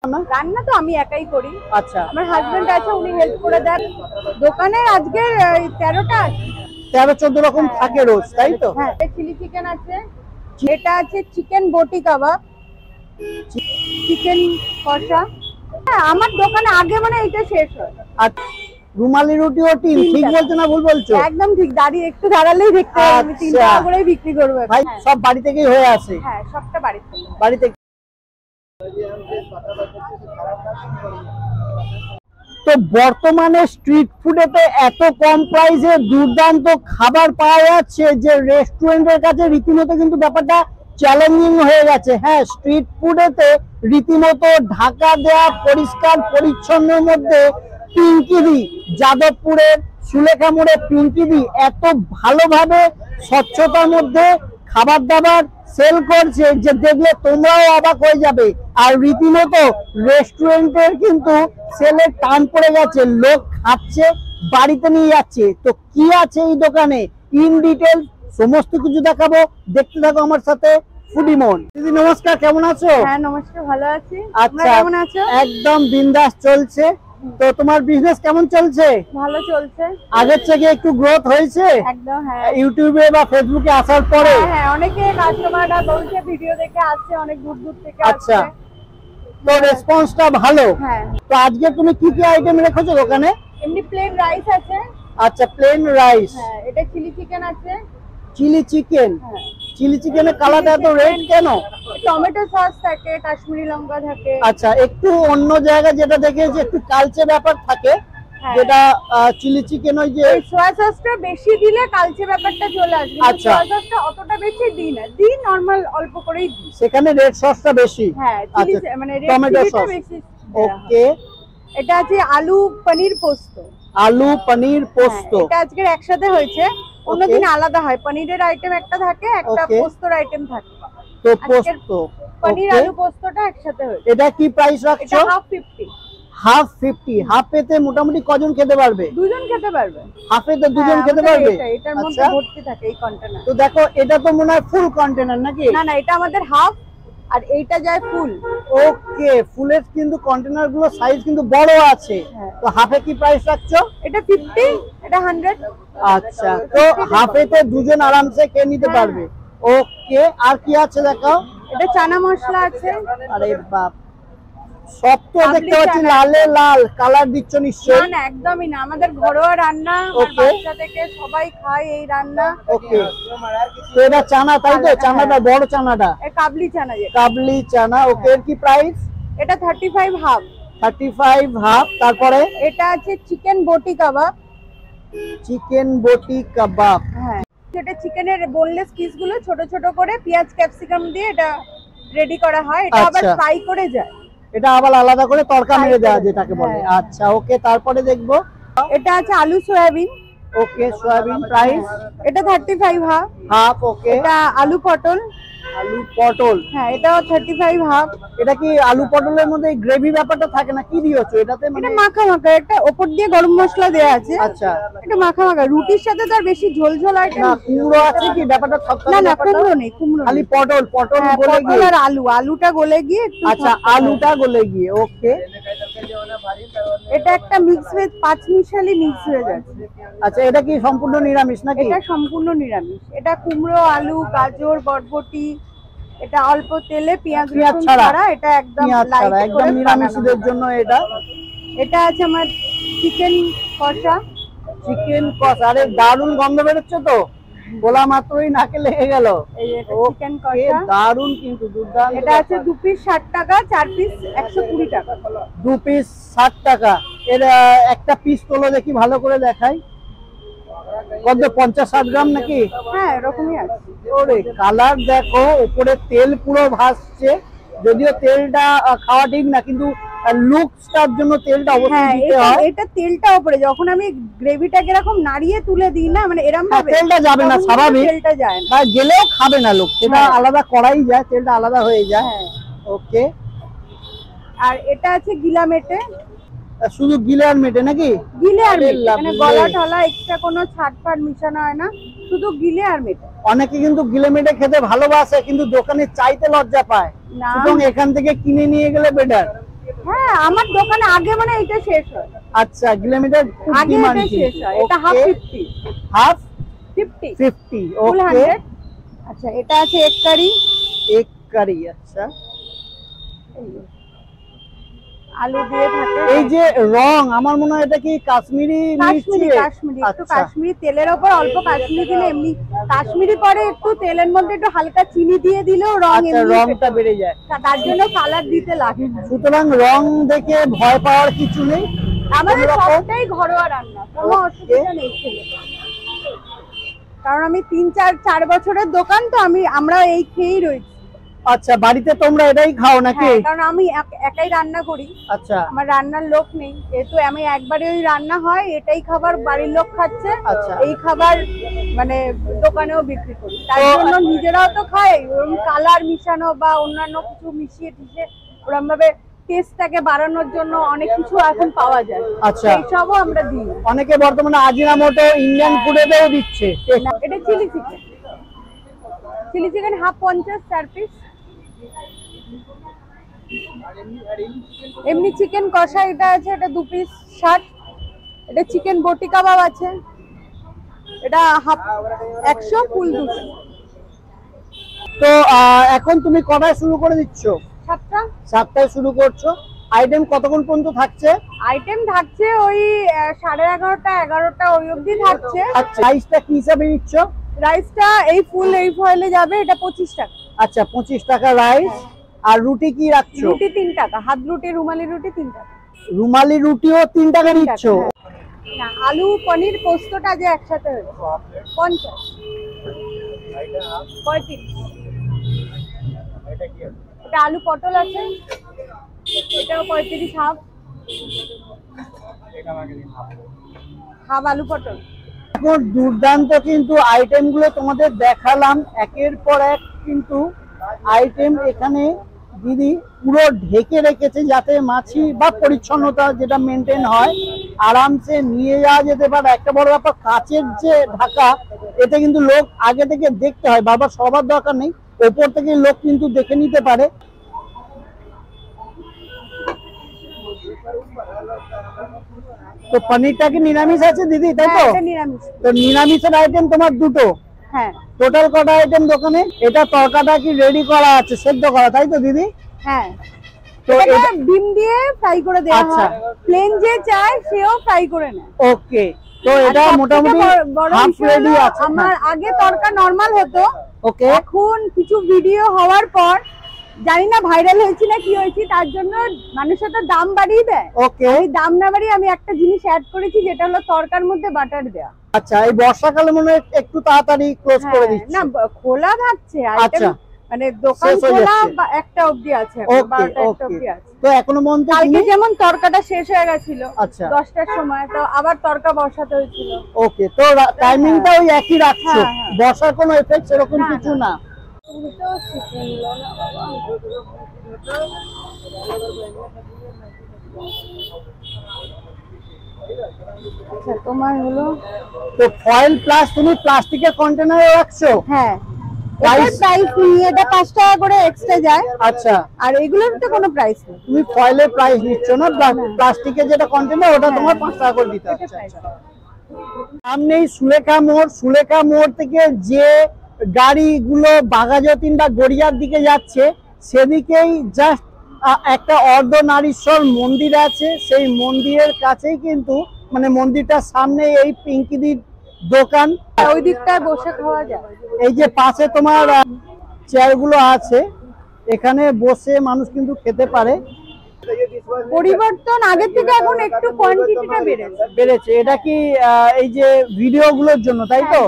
রান্না তো আমি একাই করি। আচ্ছা, আমার হাজবেন্ড আছে, উনি হেল্প করে দেন। দোকানে আজকে 13টা আছে, 13-14 রকম থাকে রোজ, তাই তো? হ্যাঁ। চিলি চিকেন আছে, এটা আছে চিকেন বটি কাবাব, চিকেন কষা। হ্যাঁ, আমার দোকানে আগে মানে এটা শেষ হয়। আর রুমালি রুটি ও টিন, ঠিক বলছো না ভুল বলছো? একদম ঠিক, দাঁড়িয়ে একটু দাঁড়ালেই দেখতে পাবো। আমি 3 টাকা করেই বিক্রি করব ভাই। সব বাড়ি থেকেই হয়ে আসে? হ্যাঁ, সবটা বাড়ি থেকে। বাড়ি থেকে। তো বর্তমানে স্ট্রিট ফুডেতে এত কম প্রাইসে দুর্দান্ত খাবার পাওয়া যাচ্ছে যে রেস্টুরেন্টের কাছে রীতিমতো কিন্তু ব্যাপারটা চ্যালেঞ্জিং হয়ে গেছে। হ্যাঁ, স্ট্রিট ফুডেতে রীতিমতো ঢাকা দেওয়া পরিষ্কার পরিচ্ছন্নের মধ্যে পিঙ্কিদি, যাদবপুরের সুলেখা মোড়ে পিঙ্কিদি এত ভালোভাবে স্বচ্ছতার মধ্যে খাবার দাবার সেল করছে যে দেখলে তোমরাও অবাক হয়ে যাবে। আর রীতিমতো রেস্টুরেন্টের কিন্তু সেলের টান পড়ে গেছে, লোক খাচ্ছে, বাড়িতে নিয়ে যাচ্ছে। তো কি আছে এই দোকানে ইন ডিটেল সমস্ত কিছু দেখাবো, দেখতে থাকো আমার সাথে। ফুডিমন দিদি নমস্কার, কেমন আছো? হ্যাঁ নমস্কার, ভালো আছি। আচ্ছা, কেমন আছো? একদম বিন্দাস চলছে। তো তোমার বিজনেস কেমন চলছে? ভালো চলছে। আগের থেকে একটু গ্রোথ হয়েছে? একদম, হ্যাঁ। ইউটিউবে বা ফেসবুকে আসার পরে? হ্যাঁ, অনেকে কাস্টমাররা বলছে ভিডিও দেখে আসছে, অনেক দূর দূর থেকে আসছে। আচ্ছা, তো রেসপন্সটা ভালো। হ্যাঁ। তো আজকে তুমি কি কি আইটেম রেখেছো দোকানে? এমনি প্লেন রাইস আছে। আচ্ছা, প্লেন রাইস। হ্যাঁ, এটা চিলি চিকেন আছে। Chilli chicken. হ্যাঁ। চিলি চিকেনের কালারটা এত রেড কেন? টমেটো সস থাকে, কাশ্মীরি লঙ্কা থাকে। আচ্ছা, একটু অন্য জায়গায় যেটা দেখেছি একটু কালচে ব্যাপার থাকে, হ্যাঁ। যেটা চিলি চিকেন ওই যে সোয়া সসটা বেশি দিলে কালচে ব্যাপারটা চলে আসবে। আচ্ছা। সোয়া সসটা অতটা বেশি দিই না, দিই নরমাল অল্প করেই দিই। সেখানে রেড সসটা বেশি। হ্যাঁ, আচ্ছা, মানে রেড টমেটো চিলিটা সস। বেশি। ওকে। এটা আছে আলু পনির পোস্ত। আলু পনির পোস্ত। এটা আজকে একসাথে হয়েছে, অন্যদিন আলাদা হয়। পনিরের আইটেম একটা থাকে, একটা পোস্তর আইটেম থাকে। তো পোস্ত, পনির আলু পোস্তটা একসাথে হয়েছে। এটা কি প্রাইস রাখছো? এটা হাফ 50। হাফ 50। হাফেতে মোটামুটি কজন খেতে পারবে? দুজন খেতে পারবে। হাফেতে দুজন খেতে পারবে? এটার মধ্যে ভর্তি থাকে এই কন্টেনার। তো দেখো, এটা তো মনে হয় ফুল কন্টেনার নাকি? না না, এটা আমাদের হাফ আর এইটা যায় ফুল। ওকে, ফুলের কিন্তু কন্টেনার গুলো সাইজ কিন্তু বড় আছে। তো হাফে কি প্রাইস রাখছো? এটা 50, এটা 100। আচ্ছা, তো হাফেতে দুজন আরামসে খেয়ে নিতে পারবে। ওকে, আর কি আছে দেখাও। এটা চানা মশলা আছে। আরে বাপ, সব তো দেখতে পাচ্ছি লালে লাল কালার দিচ্ছ নিশ্চয়ই? না না, একদমই না, আমাদের ঘরোয়া রান্না। আমার বাচ্চা থেকে সবাই খায় এই রান্না। ওকে, তো এটা চানা, তাই তো? চানাটা বড় চানাটা কাবলি চানা, যেটা কাবলি চানা। ওকে, এর কি প্রাইস? এটা 35 হাফ। 35 হাফ। তারপরে এটা আছে চিকেন বটি কাবাব। চিকেন বটি কাবাব। হ্যাঁ, এটা চিকেনের বোনলেস পিস গুলো ছোট ছোট করে পেঁয়াজ ক্যাপসিকাম দিয়ে এটা রেডি করা হয়। এটা আবার ফ্রাই করে যায়। এটা আবার আলাদা করে তড়কা মেরে দেওয়া যেটাকে বলে। আচ্ছা, ওকে, তারপরে দেখবো। এটা আছে আলু সয়াবিন। ওকে, সয়াবিন প্রাইস? এটা 35 হাফ। হাফ। ওকে, এটা আলু পটল। আলু পটল। হ্যাঁ, এটাও 35 হাফ। এটা কি আলু পটলের মধ্যে গ্রেভি ব্যাপারটা থাকে না? কি দিয়েছো এটাতে? এটা মাখা মাখা, এটা উপর দিয়ে গরম মশলা দেয়া আছে। আচ্ছা, এটা মাখা মাখা, রুটির সাথে তার বেশি ঝোল ঝোল আইটেম না। কুমড়ো আছে কি ব্যাপারটা? না না, কুমড়ো নেই, কুমড়ো খালি পটল। পটল গলে পটল গিয়ে? আর আলুটা গলে গিয়ে একটু। আচ্ছা, আলুটা গলে গিয়ে। ওকে, এটা একটা মিক্স ভেজ, 5 মিশালি মিক্স ভেজ আছে। আচ্ছা, এটা কি সম্পূর্ণ নিরামিষ নাকি? এটা সম্পূর্ণ নিরামিষ। এটা কুমড়ো, আলু, গাজর, বরবটি। এটা অল্প তেলে পেঁয়াজ রসুন ছাড়া, এটা একদম লাইট একদম নিরামিষদের জন্য এটা। এটা আছে আমার চিকেন কষা। চিকেন কষা। আরে দারুণ গন্ধ বেরোচ্ছে তো, বলা মাত্রই নাকে লেগে গেল। এই এটা চিকেন কষা, দারুণ কিন্তু দুর্দান্ত। এটা আছে 2 পিস 60 টাকা, 4 পিস 120 টাকা। 2 পিস 60 টাকা। এর একটা পিস তোলো দেখি, ভালো করে দেখাই। কত, 50-60 গ্রাম নাকি? হ্যাঁ, এরকমই আছে। ওরে কালার দেখো, উপরে তেল পুরো ভাসছে। যদিও তেলটা খাওয়া ঠিক না, কিন্তু লুকসটার জন্য তেলটা অবশ্যই দিতে হয়। এটা তেলটা উপরে, যখন আমি গ্রেভিটাকে এরকম নাড়িয়ে তুলে দিই না, মানে এরকম ভাবে তেলটা যাবে না, স্বাভাবিক। তেলটা যায় না, বা গেলেও খাবে না লোক, সেটা আলাদা করাই যায়, তেলটা আলাদা হয়ে যায়। ওকে, আর এটা আছে গিলামেটে। শুধু গিলে আর মেটে নাকি? গিলে আর মেটে, মানে গলা টলা এক্সট্রা কোনো ছাড় মিশানো হয় না, শুধু গিলে আর মেটে। অনেকে কিন্তু গিলে মেটে খেতে ভালোবাসে, কিন্তু দোকানে চাইতে লজ্জা পায়। সুতরাং এখান থেকে কিনে নিয়ে গেলে বেটার। হ্যাঁ আমার দোকানে আগে মানে এটা শেষ হয়। আচ্ছা কিলোমিটার খুব আগে ডিমান্ড এটা শেষ হয়। এটা হাফ 50 হাফ 50 50 ফুল ওকে 100। আচ্ছা এটা আছে এক কারি, এক কারি। আচ্ছা আলু দিয়ে থাকে। এই যে রং আমার মনে হয় এটা কি কাশ্মীরি মির্চি? কাশ্মীরি একটু আচ্ছা কাশ্মীরি তেলের ওপর অল্প কাশ্মীরি দিলে এমনি কাশ্মীরি পরে একটু তেলের মধ্যে একটু হালকা চিনি দিয়ে দিলেও রং আচ্ছা এমনি রংটা বেড়ে যায়, তার জন্য কালার দিতে লাগে না। সুতরাং রং দেখে ভয় পাওয়ার কিছু নেই। আমাদের কোনোরকম- সবটাই ঘরোয়া রান্না, কোনো Okay. অসুবিধা নেই খেলে। কারণ আমি 3-4 বছরের দোকান তো আমরা এই খেয়েই রয়েছি। আচ্ছা বাড়িতে তোমরা এটাই খাও নাকি? হ্যাঁ, কারণ আমি একাই রান্না করি, আচ্ছা আমার রান্নার লোক নেই, যেহেতু আমি একবারে ওই রান্না হয় এটাই খাবার বাড়ির লোক খাচ্ছে। আচ্ছা। এই খাবার মানে দোকানেও বিক্রি করি, তার তো- জন্য নিজেরাও তো খাই, ওরকম কালার মিশানো বা অন্যান্য কিছু মিশিয়ে টিশিয়ে ওরকম ভাবে টেস্টটাকে বাড়ানোর জন্য অনেক কিছু এখন পাওয়া যায়। আচ্ছা। এইসবও আমরা দিই। অনেকে বর্তমানে আজিনামোটো ইন্ডিয়ান ফুডেতেও দিচ্ছে। এটা চিলি চিকেন হাফ 50 4 পিস। এমনি চিকেন কষা এটা আছে, এটা 2 পিস 60। এটা চিকেন বটি কাবাব আছে, এটা হাফ 100 ফুল 200। তো এখন তুমি কটায় শুরু করে দিচ্ছ? 7টা 7টায় শুরু করছো। আইটেম কতক্ষণ পর্যন্ত থাকছে? আইটেম থাকছে ওই 11:30 11টা ওই অবধি থাকছে। আচ্ছা রাইসটা কি হিসাবে নিচ্ছ? রাইসটা এই ফুল এই ফয়েলে যাবে, এটা 25 টাকা। আচ্ছা 25 টাকা রাইস। আর রুটি কি রাখছো? রুটি 3 টাকা, হাত রুটি রুমালি রুটি 3 টাকা। রুমালি রুটিও 3 টাকা নিচ্ছ? হ্যাঁ। না আলু পনির পোস্তটা যে একসাথে হয়েছে 50 35। এটা আলু পটল আছে, এটাও 35 হাফ হাফ আলু পটল। এখন দুর্দান্ত কিন্তু আইটেম গুলো তোমাদের দেখালাম একের পর এক, কিন্তু আইটেম এখানে দিদি পুরো ঢেকে রেখেছে যাতে মাছি বা পরিচ্ছন্নতা যেটা মেনটেন হয় আরামসে নিয়ে যাওয়া যেতে পারে। একটা বড় ব্যাপার কাচের যে ঢাকা, এতে কিন্তু লোক আগে থেকে দেখতে হয়, বারবার সবার দরকার নেই, ওপর থেকে লোক কিন্তু দেখে নিতে পারে। তো পনিরটা কি নিরামিষ আছে দিদি, তাই তো? হ্যাঁ, এটা নিরামিষ। তো নিরামিষের আইটেম তোমার দুটো, হ্যাঁ টোটাল কটা আইটেম দোকানে? এটা তরকাটা কি রেডি করা আছে, সেদ্ধ করা, তাই তো দিদি? হ্যাঁ, তো এটা এটা- ডিম দিয়ে ফ্রাই করে দেওয়া আচ্ছা। হয়, প্লেন যে চায় সেও ফ্রাই করে নেয়। ওকে, তো এটা আর সবথেকে মোটামুটি বড় হাফ বিষয় রেডি হলো, আছে। আমার আগে তরকা নরমাল হতো, ওকে এখন কিছু ভিডিও হওয়ার পর জানি না ভাইরাল হয়েছে না কি হয়েছে, তার জন্য মানুষের তো দাম বাড়িয়ে দেয়। ওকে আমি দাম না বাড়িয়ে আমি একটা জিনিস অ্যাড করেছি, যেটা হলো তরকার মধ্যে বাটার দেওয়া। আচ্ছা, এই বর্ষাকালে মনে হয় একটু তাড়াতাড়ি ক্লোজ করে হ্যাঁ, দিচ্ছি। না খোলা থাকছে আচ্ছা। আইটেম, মানে দোকান শেষ হয়ে খোলা যাচ্ছে। একটা অবধি আছে, ওকে 12টা একটা ওকে, অবধি আছে। তো এখনো পর্যন্ত কালকে তুমি- যেমন তরকাটা শেষ হয়ে গেছিল আচ্ছা 10টার সময়, তো আবার তরকা বসাতে হয়েছিল। ওকে, তো টাইমিংটা ওই একই রাখছো, হ্যাঁ, হ্যাঁ। বর্ষার কোনো এফেক্ট সেরকম না, কিছু না। না? তুমি তো শিখে নিলো না বাবা। আচ্ছা তোমার হলো, তো ফয়েল প্লাস তুমি প্লাস্টিকের কন্টেনারে রাখছো? হ্যাঁ Price? প্রাইস নিয়ে এটা 5 টাকা করে এক্সট্রা যায়, আচ্ছা, আর এগুলোর তো কোনো প্রাইস নেই। তুমি ফয়েলের প্রাইস নিচ্ছ না, প্লাস্টিকের যেটা কন্টেনার ওটা তোমার 5 টাকা করে দিতে এটা হচ্ছে। price। সামনেই সুলেখা মোড়, সুলেখা মোড় থেকে যে গাড়িগুলো বাঘাযতীন বা গড়িয়ার দিকে যাচ্ছে সেদিকেই জাস্ট একটা অর্ধনারীশ্বর মন্দির আছে, সেই মন্দিরের কাছেই কিন্তু মানে মন্দিরটার সামনে এই পিঙ্কিদির দোকান। ওই দিকটায় বসে খাওয়া যায়। এই যে পাশে তোমার চেয়ারগুলো আছে, এখানে বসে মানুষ কিন্তু খেতে পারে। পরিবর্তন আগের থেকে এখন একটু কোয়ান্টিটিটা বেড়েছে। বেড়েছে, এটা কি এই যে ভিডিওগুলোর জন্য, তাই তো?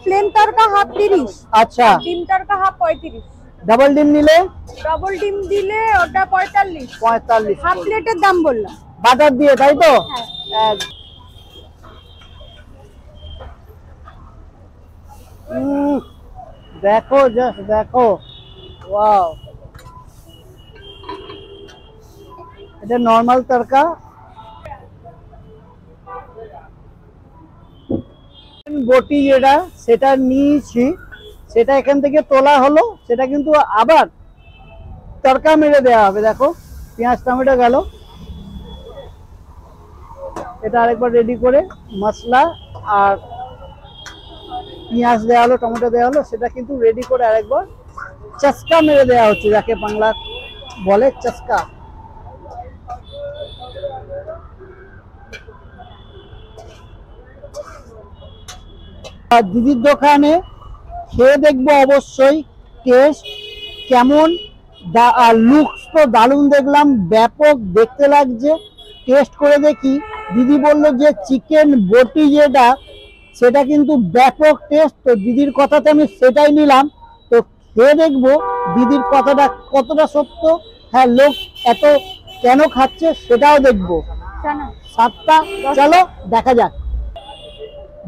প্লেন তরকা হাফ 30, আচ্ছা, ডিম তরকা হাফ 35, ডাবল ডিম নিলে ডবল ডিম দিলে ওটা 45। 45, হাফ প্লেটের দাম বললাম। বাটার দিয়ে, তাই তো? হ্যাঁ। দেখো জাস্ট দেখো, ওয়াও, এটা নরমাল তরকা। বটি যেটা সেটা নিয়েছি, সেটা এখান থেকে তোলা হলো, সেটা কিন্তু আবার তরকা মেরে দেওয়া হবে। দেখো পেঁয়াজ টমেটো গেল, এটা আরেকবার রেডি করে মশলা আর পেঁয়াজ দেওয়া হলো, টমেটো দেওয়া হলো, সেটা কিন্তু রেডি করে আরেকবার চস্কা মেরে দেওয়া হচ্ছে, যাকে বাংলা বলে চস্কা। আর দিদির দোকানে খেয়ে দেখবো অবশ্যই টেস্ট কেমন, আর লুকস তো দারুণ দেখলাম, ব্যাপক দেখতে লাগছে। টেস্ট করে দেখি। দিদি বললো যে চিকেন বটি যেটা, সেটা কিন্তু ব্যাপক টেস্ট। তো দিদির কথাতে আমি সেটাই নিলাম। তো খেয়ে দেখবো দিদির কথাটা কতটা সত্য। হ্যাঁ, লোক এত কেন খাচ্ছে সেটাও দেখবো। সাতটা, চলো দেখা যাক।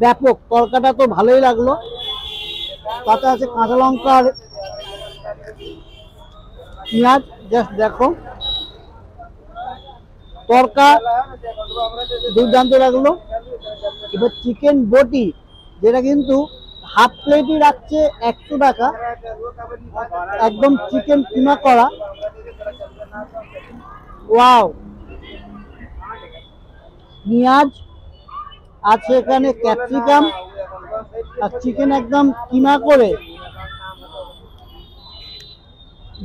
ব্যাপক তরকাটা তো ভালোই লাগলো, তাতে আছে কাঁচা লঙ্কা আর পেঁয়াজ। জাস্ট দেখো, তরকা দুর্দান্ত লাগলো। এবার চিকেন বটি, যেটা কিন্তু হাফ প্লেটই রাখছে 100 টাকা, একদম চিকেন কিমা করা। ওয়াও, পেঁয়াজ আছে এখানে, ক্যাপসিকাম আর চিকেন একদম কিমা করে।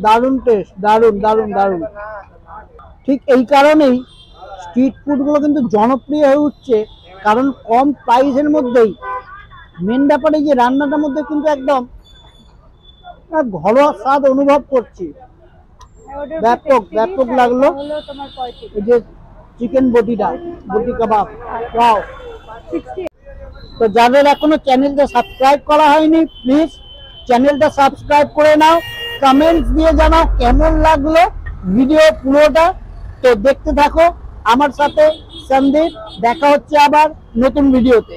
দারুণ টেস্ট, দারুণ দারুণ দারুণ। ঠিক এই কারণেই স্ট্রিট ফুডগুলো কিন্তু জনপ্রিয় হয়ে উঠছে, কারণ কম প্রাইসের মধ্যেই মেন ব্যাপারে যে রান্নাটার মধ্যে কিন্তু একদম ঘরোয়া স্বাদ অনুভব করছি। ব্যাপক ব্যাপক লাগলো। এই যে চিকেন বটিটা, বটি কাবাব, ওয়াও। তো যাদের এখনো চ্যানেলটা সাবস্ক্রাইব করা হয়নি, প্লিজ চ্যানেলটা সাবস্ক্রাইব করে নাও। কমেন্টস দিয়ে জানাও কেমন লাগলো ভিডিও পুরোটা। তো দেখতে থাকো আমার সাথে সন্দীপ, দেখা হচ্ছে আবার নতুন ভিডিওতে।